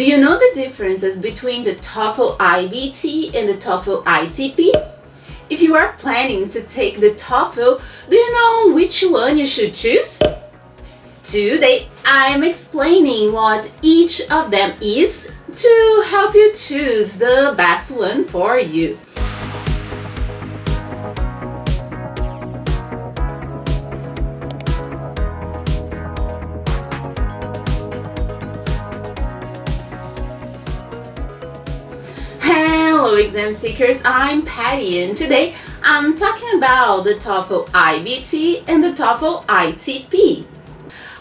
Do you know the differences between the Toefl IBT and the Toefl ITP? If you are planning to take the TOEFL, do you know which one you should choose? Today, I'm explaining what each of them is to help you choose the best one for you. Hello exam seekers, I'm Patty and today I'm talking about the Toefl IBT and the Toefl ITP.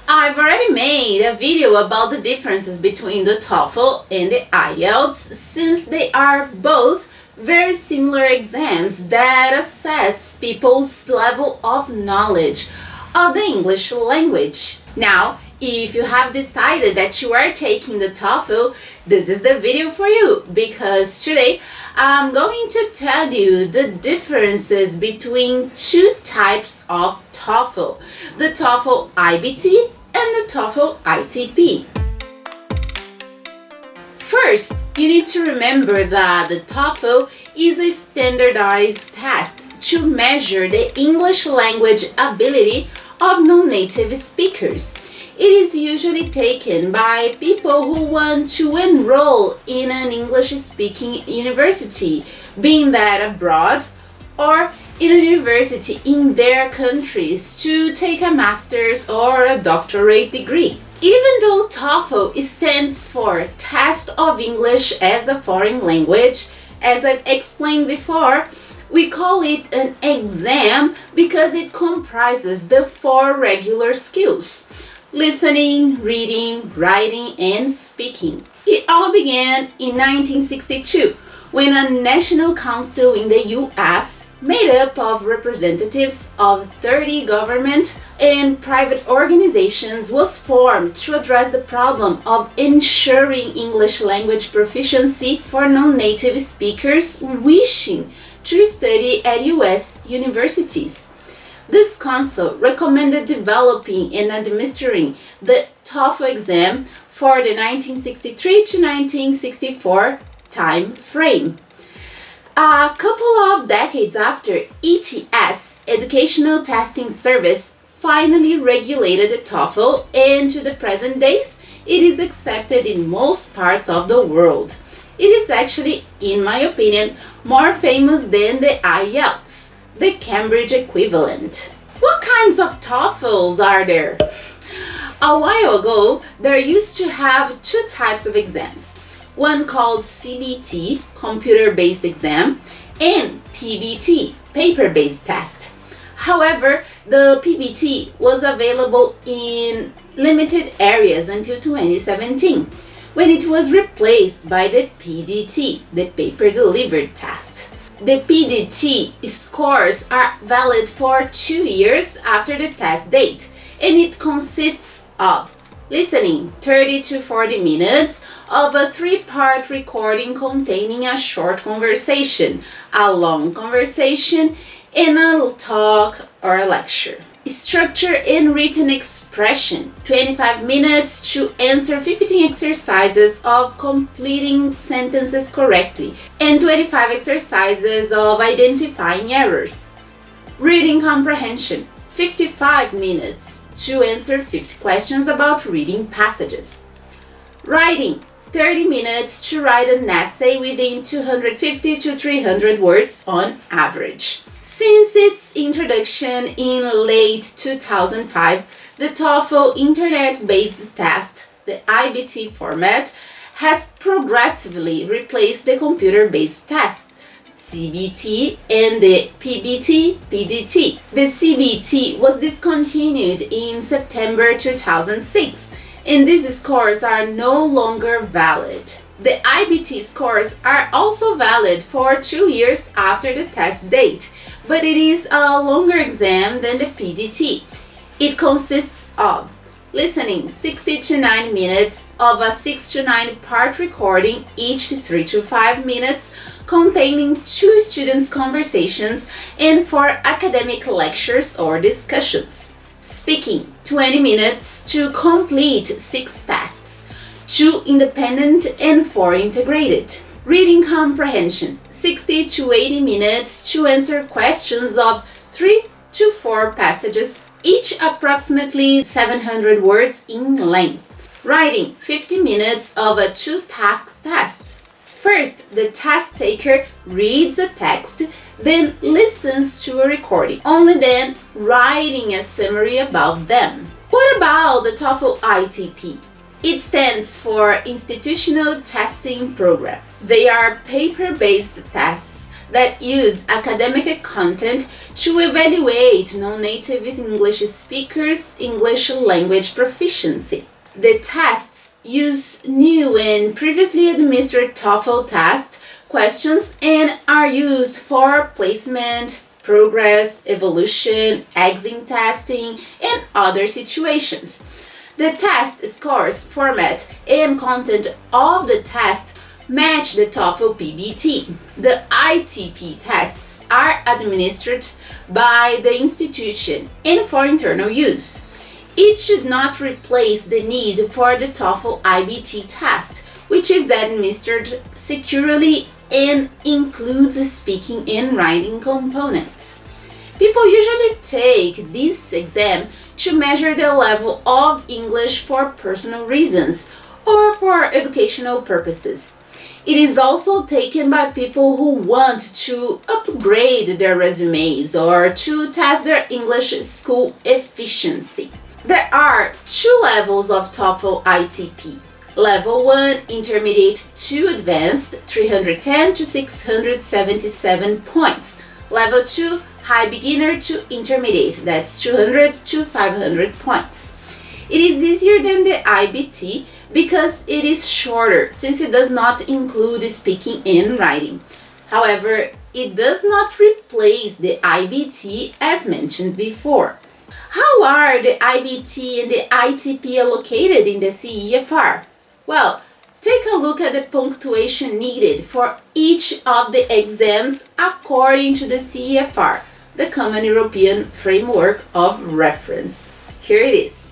I've already made a video about the differences between the TOEFL and the IELTS since they are both very similar exams that assess people's level of knowledge of the English language. Now, if you have decided that you are taking the TOEFL, this is the video for you because today I'm going to tell you the differences between two types of TOEFL, the Toefl IBT and the Toefl ITP. First, you need to remember that the TOEFL is a standardized test to measure the English language ability of non-native speakers. It is usually taken by people who want to enroll in an English-speaking university, being that abroad or in a university in their countries to take a master's or a doctorate degree. Even though TOEFL stands for Test of English as a Foreign Language, as I've explained before, we call it an exam because it comprises the 4 regular skills: listening, reading, writing, and speaking. It all began in 1962 when a national council in the US, made up of representatives of 30 government and private organizations, was formed to address the problem of ensuring English language proficiency for non-native speakers wishing to study at US universities. This council recommended developing and administering the TOEFL exam for the 1963 to 1964 time frame. A couple of decades after, ETS, Educational Testing Service, finally regulated the TOEFL, and to the present days, it is accepted in most parts of the world. It is actually, in my opinion, more famous than the IELTS, the Cambridge equivalent. What kinds of TOEFLs are there? A while ago, there used to have 2 types of exams. One called CBT, computer-based exam, and PBT, paper-based test. However, the PBT was available in limited areas until 2017, when it was replaced by the PDT, the paper-delivered test. The PDT scores are valid for 2 years after the test date, and it consists of listening 30 to 40 minutes of a 3-part recording containing a short conversation, a long conversation, and a talk or a lecture. Structure and written expression, 25 minutes to answer 15 exercises of completing sentences correctly and 25 exercises of identifying errors. Reading comprehension, 55 minutes to answer 50 questions about reading passages. Writing, 30 minutes to write an essay within 250 to 300 words on average. Since its introduction in late 2005, the TOEFL internet-based test, the IBT format, has progressively replaced the computer-based test, CBT, and the PBT, PDT. The CBT was discontinued in September 2006, and these scores are no longer valid. The IBT scores are also valid for 2 years after the test date, but it is a longer exam than the PDT. It consists of listening 60 to 90 minutes of a 6 to 9 part recording, each 3 to 5 minutes, containing 2 students' conversations and 4 academic lectures or discussions. Speaking, 20 minutes to complete 6 tasks. 2 independent and 4 integrated. Reading comprehension, 60 to 80 minutes to answer questions of 3 to 4 passages, each approximately 700 words in length. Writing, 50 minutes of a 2-task tests. First, the test taker reads a text, then listens to a recording, only then writing a summary about them. What about the TOEFL ITP? It stands for Institutional Testing Program. They are paper-based tests that use academic content to evaluate non-native English speakers' English language proficiency. The tests use new and previously administered TOEFL test questions and are used for placement, progress, evolution, exam testing, and other situations. The test scores, format, and content of the test match the TOEFL IBT. The ITP tests are administered by the institution and for internal use. It should not replace the need for the TOEFL IBT test, which is administered securely and includes speaking and writing components. People usually take this exam to measure the level of English for personal reasons or for educational purposes. It is also taken by people who want to upgrade their resumes or to test their English school efficiency. There are 2 levels of TOEFL ITP. Level 1, Intermediate to Advanced, 310 to 677 points. Level 2, High Beginner to Intermediate, that's 200 to 500 points. It is easier than the IBT because it is shorter, since it does not include speaking and writing. However, it does not replace the IBT as mentioned before. How are the IBT and the ITP allocated in the CEFR? Well, take a look at the punctuation needed for each of the exams according to the CEFR, the Common European Framework of Reference. Here it is.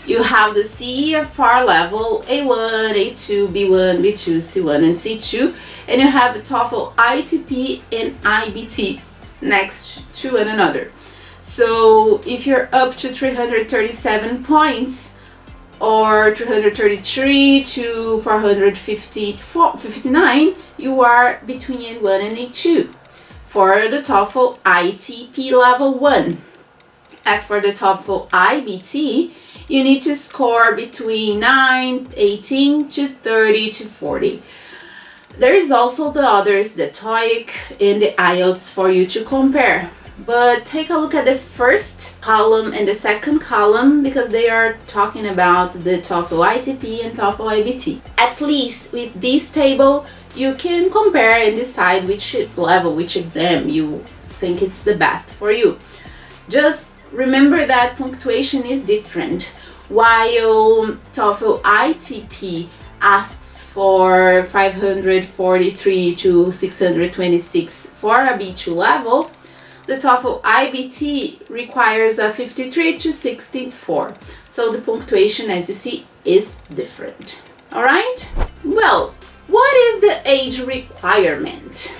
You have the CEFR level A1, A2, B1, B2, C1, and C2, and you have the TOEFL ITP and IBT next to one another. So if you're up to 337 points or 333 to 459, you are between A1 and A2 for the TOEFL ITP level 1. As for the TOEFL IBT, you need to score between 9, 18 to 30 to 40. There is also the others, the TOEIC and the IELTS for you to compare. But take a look at the first column and the second column because they are talking about the TOEFL ITP and TOEFL IBT. At least with this table, you can compare and decide which level, which exam you think it's the best for you. Just remember that punctuation is different. While TOEFL ITP asks for 543 to 626 for a B2 level, the TOEFL IBT requires a 53 to 64. So the punctuation, as you see, is different. Alright? Well, what is the age requirement?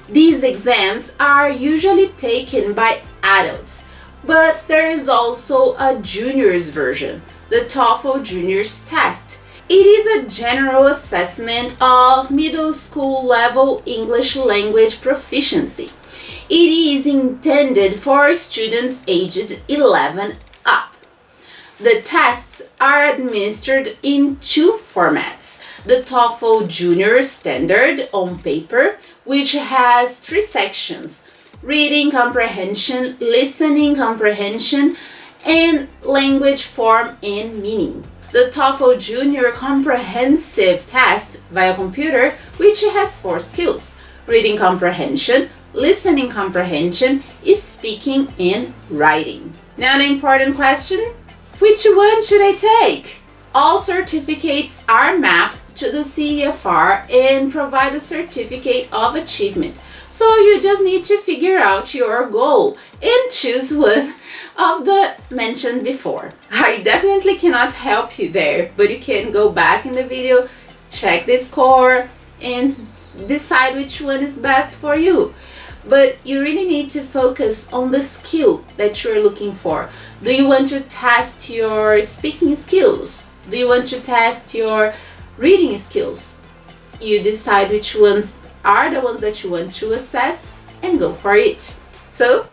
These exams are usually taken by adults, but there is also a juniors version, the TOEFL Juniors Test. It is a general assessment of middle school level English language proficiency. It is intended for students aged 11 up. The tests are administered in 2 formats. The TOEFL Junior Standard on paper, which has 3 sections: reading comprehension, listening comprehension, and language form and meaning. The TOEFL Junior Comprehensive Test via computer, which has 4 skills: reading comprehension, listening comprehension, is speaking and writing. Now an important question: which one should I take? All certificates are mapped to the CEFR and provide a certificate of achievement. So you just need to figure out your goal and choose one of the mentioned before. I definitely cannot help you there, but you can go back in the video, check the score, and decide which one is best for you. But you really need to focus on the skill that you're looking for. Do you want to test your speaking skills? Do you want to test your reading skills? You decide which ones are the ones that you want to assess and go for it. So,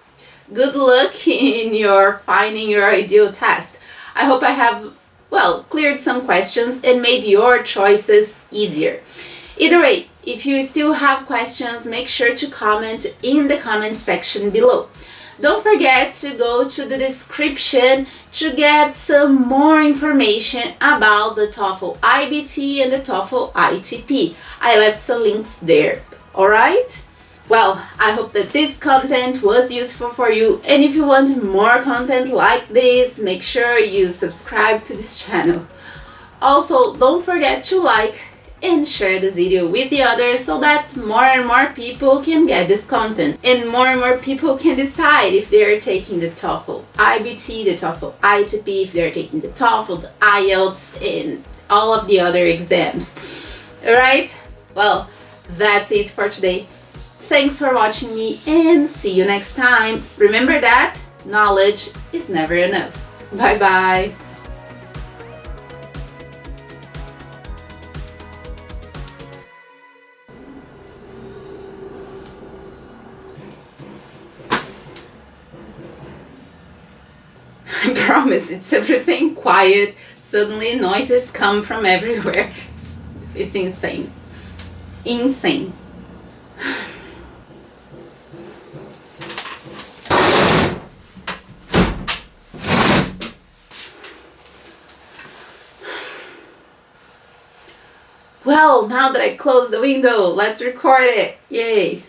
good luck in your finding your ideal test. I hope I have, well, cleared some questions and made your choices easier. Either way, if you still have questions, make sure to comment in the comment section below. Don't forget to go to the description to get some more information about the TOEFL IBT and the TOEFL ITP. I left some links there. Alright? Well, I hope that this content was useful for you, and if you want more content like this, make sure you subscribe to this channel. Also, don't forget to like and share this video with the others so that more and more people can get this content and more people can decide if they are taking the TOEFL IBT, the TOEFL ITP, if they are taking the TOEFL, the IELTS, and all of the other exams. Alright? Well, that's it for today. Thanks for watching me and see you next time. Remember that knowledge is never enough. Bye bye. I promise, it's everything quiet. Suddenly noises come from everywhere. It's insane. Insane. Well, now that I closed the window, let's record it. Yay.